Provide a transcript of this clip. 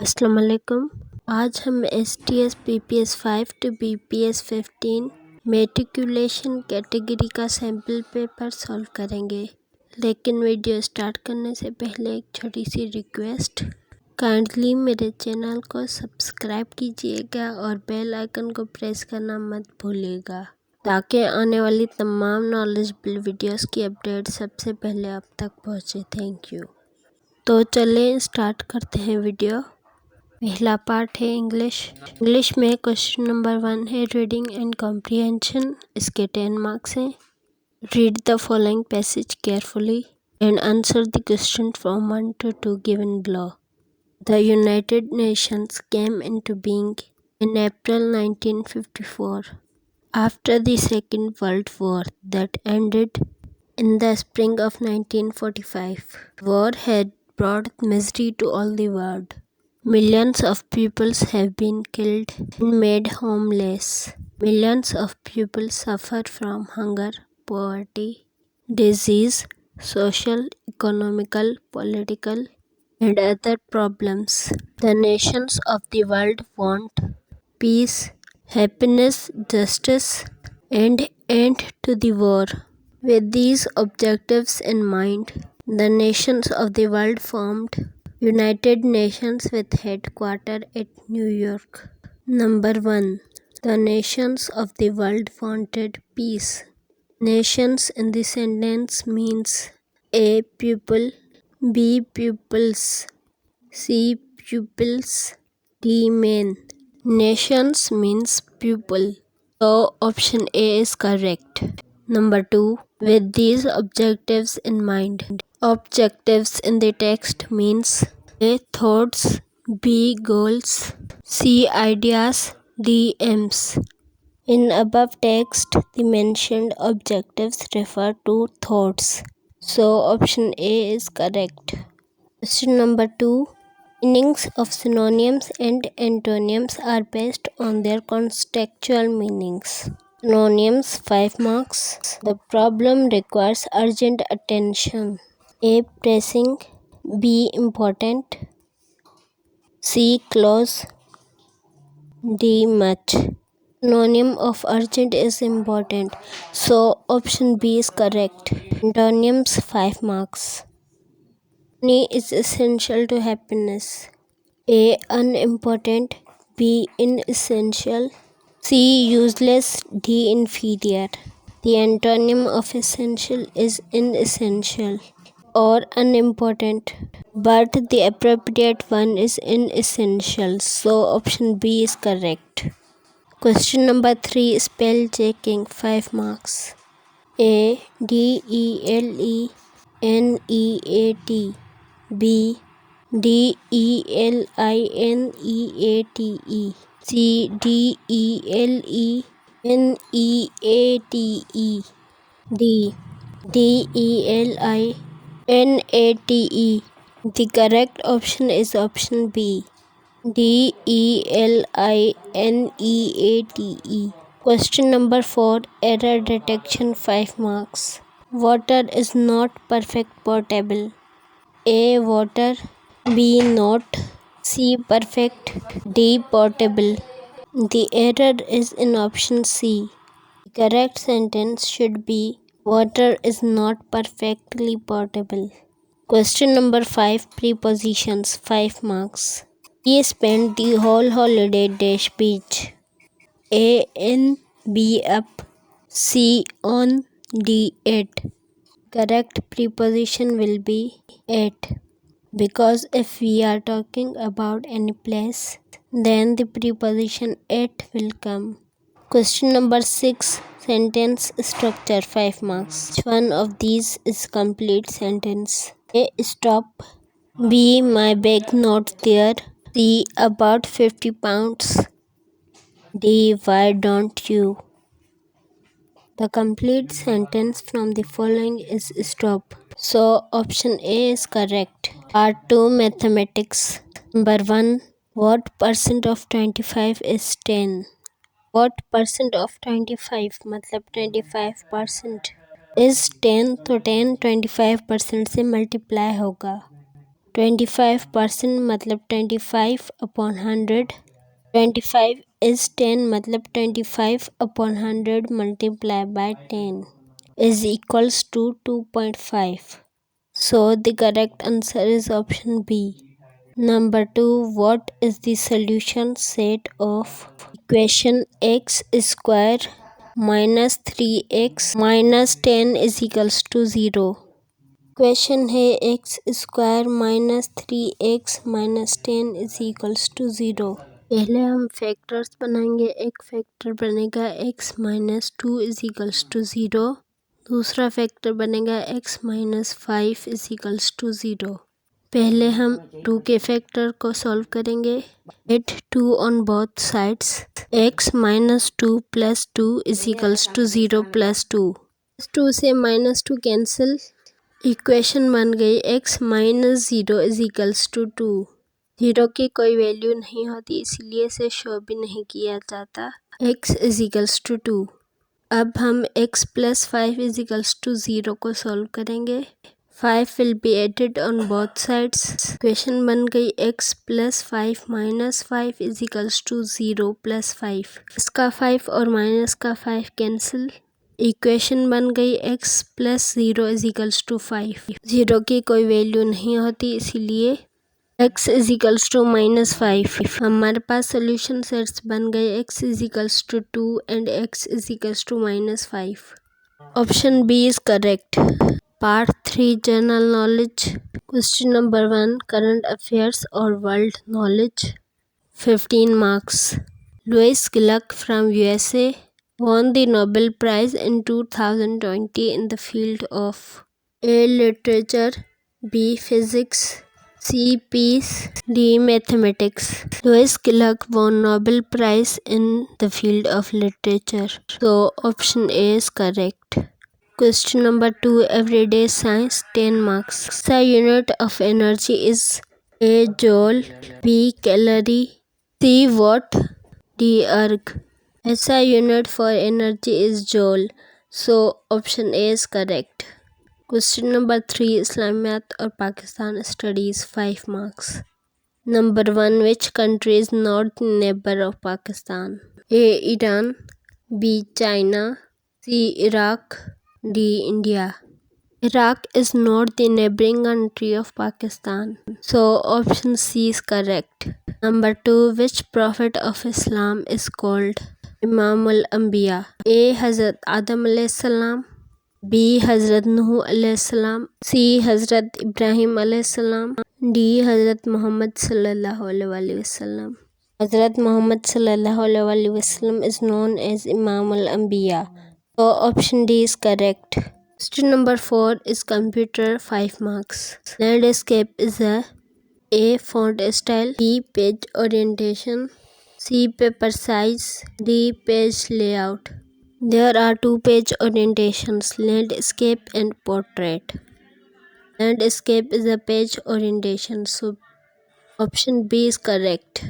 अस्सलाम वालेकुम। आज हम STS PPS 5 to BPS 15 matriculation category का सैम्पल पेपर सॉल्व करेंगे। लेकिन वीडियो स्टार्ट करने से पहले एक छोटी सी रिक्वेस्ट, काइंडली मेरे चैनल को सब्सक्राइब कीजिएगा और बेल आइकन को प्रेस करना मत भूलिएगा ताकि आने वाली तमाम नॉलेजेबल वीडियोस की अपडेट सबसे पहले आप तक पहुंचे। Thank you. तो चलें स्टार्ट करते हैं वीडियो। पहला पार्ट है इंग्लिश में क्वेश्चन नंबर 1 है रीडिंग एंड कॉम्प्रिहेंशन। इसके 10 मार्क्स हैं। Read the following passage carefully and answer the question from 1 to 2 given below. The United Nations came into being in April 1954 after the Second World War that ended in the spring of 1945. War had brought misery to all the world. Millions of people have been killed and made homeless. Millions of people suffer from hunger, poverty, disease, social, economical, political, and other problems. The nations of the world want peace, happiness, justice, and end to the war. With these objectives in mind, the nations of the world formed United Nations with headquarters at New York. Number 1. The nations of the world wanted peace. Nations in the sentence means A. People, B. Pupils, C. Pupils, D. Men. Nations means people. So option A is correct. Number 2. With these objectives in mind. Objectives in the text means A. Thoughts, B. Goals, C. Ideas, D. Aims. In above text, the mentioned objectives refer to thoughts. So option A is correct. Question number 2. Meanings of synonyms and antonyms are based on their contextual meanings. Synonyms 5 marks. The problem requires urgent attention. A. Pressing, B. Important, C. Close, D. Much. Synonym of urgent is important, so option B is correct. Antonyms 5 marks. Money is essential to happiness. A. Unimportant, B. Inessential, C. Useless, D. Inferior. The antonym of essential is inessential or unimportant, but the appropriate one is inessential, so option B is correct. Question number 3, spell checking, 5 marks. A. DELENEAT, B. DELINEATE, C. DELENEATE, D. DELINATE. The correct option is option B. DELINEATE. Question number 4, error detection, 5 marks. Water is not perfect potable. A. Water, B. Not, C. Perfect, D. Potable. The error is in option C. The correct sentence should be water is not perfectly potable. Question number 5, prepositions, 5 marks. He spent the whole holiday dash beach. A. In, B. Up, C. On, D. At. Correct preposition will be at, because if we are talking about any place, then the preposition at will come. Question number 6, sentence structure, 5 marks. Which one of these is complete sentence? A. Stop, B. My bag not there, C. About 50 pounds, D. Why don't you? The complete sentence from the following is stop. So option A is correct. Part 2, mathematics. Number 1. What percent of 25 is 10? What percent of 25 मतलब 25% is 10, तो 10 25% से multiply होगा. 25% मतलब 25/100। 25 is 10 मतलब 25/100 multiplied by 10 is equals to 2.5. So the correct answer is option B. Number 2. What is the solution set of equation x square minus 3x minus 10 is equals to 0? Question है x square minus 3x minus 10 is equals to 0। पहले हम factors बनाएंगे। एक factor बनेगा x minus 2 is equals to 0। दूसरा factor बनेगा x minus 5 is equals to 0। पहले हम 2 के फैक्टर को सॉल्व करेंगे। Add 2 on both sides. x minus 2 plus 2 is equals to 0 plus 2। 2 से माइनस 2 कैंसिल। इक्वेशन बन गई x minus 0 is equals to 2। 0 की कोई वैल्यू नहीं होती, इसलिए इसे शो भी नहीं किया जाता। x is equals to 2। अब हम x plus 5 is equals to 0 को सॉल्व करेंगे। 5 will be added on both sides. Equation बन गई x plus 5 minus 5 is equals to 0 plus 5। इसका 5 और माइनस का 5 कैंसिल। इक्वेशन बन गई x plus 0 is equals to 5। 0 की कोई वैल्यू नहीं होती, इसीलिए x is equals to minus 5। हमारे पास सोल्यूशन सेट्स बन गए। x is equals to 2 and x is equals to minus 5। Option B is correct. Part 3 general knowledge. Question number 1 current affairs और world knowledge. 15 marks. Louis Gluck from USA won the Nobel Prize in 2020 in the field of A. Literature, B. Physics, C. Peace, D. Mathematics. Louis Gluck won Nobel Prize in the field of literature. So option A is correct. Question number 2 everyday science. 10 marks. The unit of energy is A. Joule, B. Calorie, C. Watt, D. Erg. SI unit for energy is joule. So option A is correct. Question number 3 Islamiyat or Pakistan studies. 5 marks. Number 1 which country is north neighbor of Pakistan? A. Iran, B. China, C. Iraq, D. India. Iraq is not the neighboring country of Pakistan. So option C is correct. Number 2 which prophet of Islam is called Imam al-Anbiya? A. Hazrat Adam alayhi salam, B. Hazrat Nuh alayhi salam, C. Hazrat Ibrahim alayhi salam, D. Hazrat Muhammad sallallahu alaihi wasallam. Hazrat Muhammad sallallahu alaihi wasallam is known as Imam al-Anbiya. So option D is correct. Question number 4 is computer. 5 marks. Landscape is A. Font style, B. Page orientation, C. Paper size, D. Page layout. There are 2 page orientations, landscape and portrait. Landscape is a page orientation, so option B is correct.